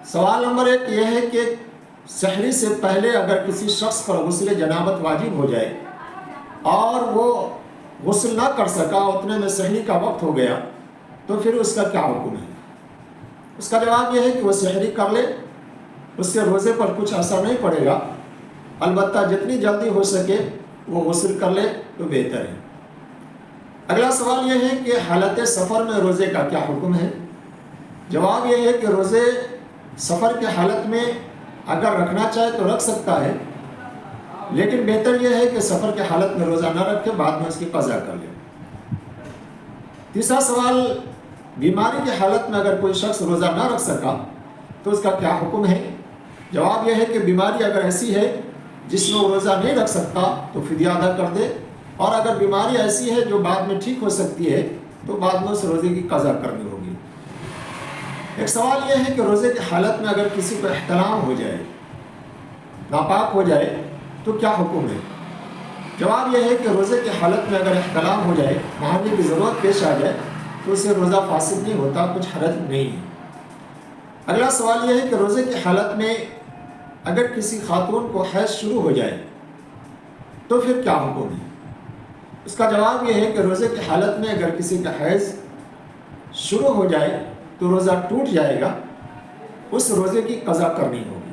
سوال نمبر 1 یہ ہے کہ سحری سے پہلے اگر کسی شخص پر غسل جنابت واجب ہو جائے اور وہ غسل نہ کر سکا، اتنے میں سحری کا وقت ہو گیا، تو پھر اس کا کیا حکم ہے؟ اس کا جواب یہ ہے کہ وہ سحری کر لے، اس سے روزے پر کچھ اثر نہیں پڑے گا، البتہ جتنی جلدی ہو سکے وہ غسل کر لے تو بہتر ہے۔ اگلا سوال یہ ہے کہ حالت سفر میں روزے کا کیا حکم ہے؟ جواب یہ ہے کہ روزے سفر کی حالت میں اگر رکھنا چاہے تو رکھ سکتا ہے، لیکن بہتر یہ ہے کہ سفر کی حالت میں روزہ نہ رکھے، بعد میں اس کی قضا کر لے۔ تیسرا سوال، بیماری کی حالت میں اگر کوئی شخص روزہ نہ رکھ سکا تو اس کا کیا حکم ہے؟ جواب یہ ہے کہ بیماری اگر ایسی ہے جس میں وہ روزہ نہیں رکھ سکتا تو فدیہ ادا کر دے، اور اگر بیماری ایسی ہے جو بعد میں ٹھیک ہو سکتی ہے تو بعد میں اس روزے کی قضا کرنی ہوگی۔ ایک سوال یہ ہے کہ روزے کی حالت میں اگر کسی کو احتلام ہو جائے، ناپاک ہو جائے، تو کیا حکم ہے؟ جواب یہ ہے کہ روزے کی حالت میں اگر احتلام ہو جائے، نہانے کی ضرورت پیش آ جائے، تو اسے روزہ فاسد نہیں ہوتا، کچھ حرج نہیں ہے۔ اگلا سوال یہ ہے کہ روزے کی حالت میں اگر کسی خاتون کو حیض شروع ہو جائے تو پھر کیا حکم ہے؟ اس کا جواب یہ ہے کہ روزے کی حالت میں اگر کسی کا حیض شروع ہو جائے تو روزہ ٹوٹ جائے گا، اس روزے کی قضا کرنی ہوگی۔